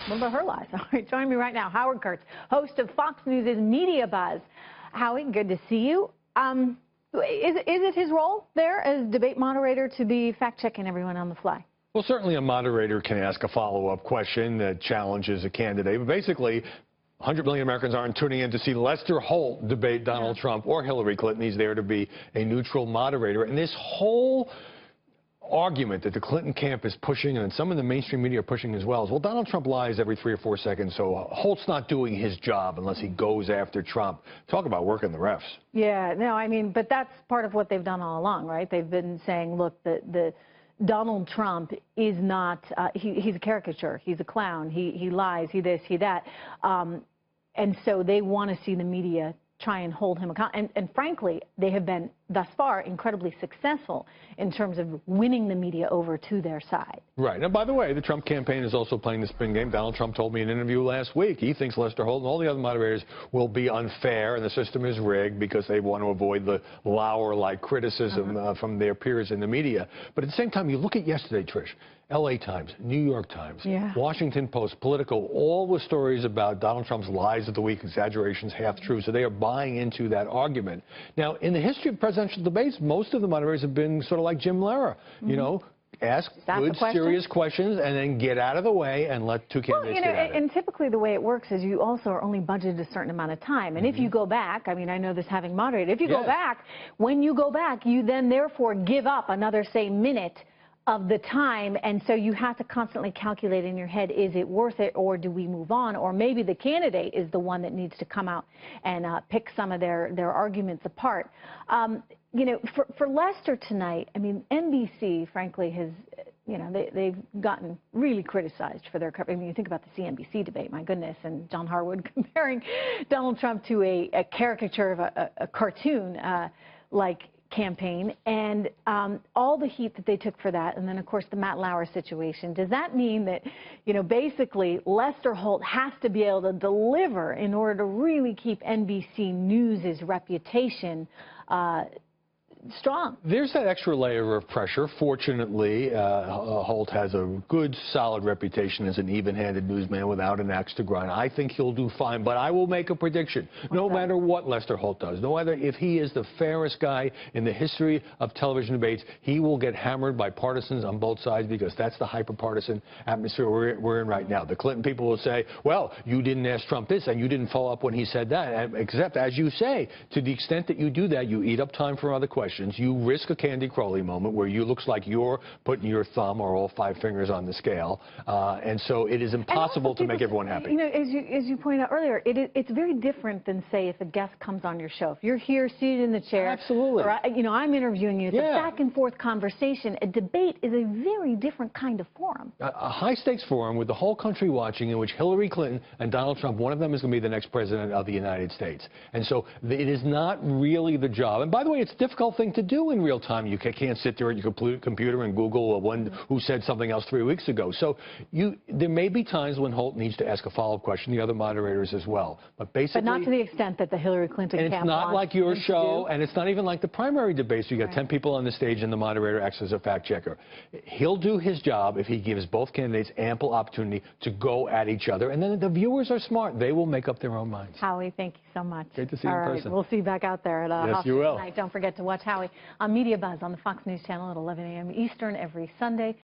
What about her lies? All right, joining me right now, Howard Kurtz, host of Fox News' MediaBuzz. Howie, good to see you. Is it his role there as debate moderator to be fact-checking everyone on the fly? Well, certainly a moderator can ask a follow-up question that challenges a candidate. But basically, 100 million Americans aren't tuning in to see Lester Holt debate Donald Trump or Hillary Clinton. He's there to be a neutral moderator. And this whole argument that the Clinton camp is pushing, and some of the mainstream media are pushing as well, is, well, Donald Trump lies every 3 or 4 seconds, so Holt's not doing his job unless he goes after Trump. Talk about working the refs. Yeah, no, I mean, but that's part of what they've done all along, right? They've been saying, look, the Donald Trump is not, he's a caricature, he's a clown, he lies, he this, he that. And so they want to see the media try and hold him accountable. And frankly, they have been, thus far, incredibly successful in terms of winning the media over to their side. Right. And by the way, the Trump campaign is also playing the spin game. Donald Trump told me in an interview last week he thinks Lester Holt and all the other moderators will be unfair and the system is rigged because they want to avoid the Lauer-like criticism from their peers in the media. But at the same time, you look at yesterday, Trish, LA Times, New York Times, Washington Post, Politico, all the stories about Donald Trump's lies of the week, exaggerations, half-truths. So they are buying into that argument. Now, in the history of presidential debates, most of the moderators have been sort of like Jim Lehrer, you know, ask good, serious questions and then get out of the way and let two candidates get at it. And typically the way it works is you also are only budgeted a certain amount of time. And if you go back, I mean, I know this having moderated, if you go back, when you go back, you then therefore give up another, say, minute of the time, and so you have to constantly calculate in your head, is it worth it, or do we move on? Or maybe the candidate is the one that needs to come out and pick some of their arguments apart. You know, for Lester tonight, I mean, NBC, frankly, has, you know, they've gotten really criticized for their coverage. I mean, you think about the CNBC debate, my goodness, and John Harwood comparing Donald Trump to a caricature of a cartoon like campaign, and all the heat that they took for that, and then of course the Matt Lauer situation. Does that mean that, you know, basically Lester Holt has to be able to deliver in order to really keep NBC News' reputation strong? There's that extra layer of pressure. Fortunately, Holt has a good, solid reputation as an even-handed newsman without an axe to grind. I think he'll do fine, but I will make a prediction. No matter what Lester Holt does, no matter if he is the fairest guy in the history of television debates, he will get hammered by partisans on both sides because that's the hyper-partisan atmosphere we're in right now. The Clinton people will say, well, you didn't ask Trump this and you didn't follow up when he said that. Except, as you say, to the extent that you do that, you eat up time for other questions. You risk a Candy Crowley moment where you looks like you're putting your thumb or all 5 fingers on the scale, and so it is impossible to make everyone happy. You know, as you pointed out earlier, it's very different than, say, if a guest comes on your show. If you're here seated in the chair, absolutely, or you know, I'm interviewing you. It's a back and forth conversation. A debate is a very different kind of forum. A high-stakes forum with the whole country watching, in which Hillary Clinton and Donald Trump, one of them is going to be the next president of the United States, and so it is not really the job. And by the way, it's a difficult thing to do in real time. You can't sit there at your computer and Google one who said something else 3 weeks ago. So there may be times when Holt needs to ask a follow-up question, the other moderators as well. But basically, but not to the extent that the Hillary Clinton camp. And it's not like your show, and it's not even like the primary debates. You got 10 people on the stage, and the moderator acts as a fact checker. He'll do his job if he gives both candidates ample opportunity to go at each other, and then the viewers are smart. They will make up their own minds. Howie, thank you so much. Great to see you in person. We'll see you back out there at yes, you will. tonight. Don't forget to watch Howie on MediaBuzz on the Fox News channel at 11 a.m. Eastern every Sunday.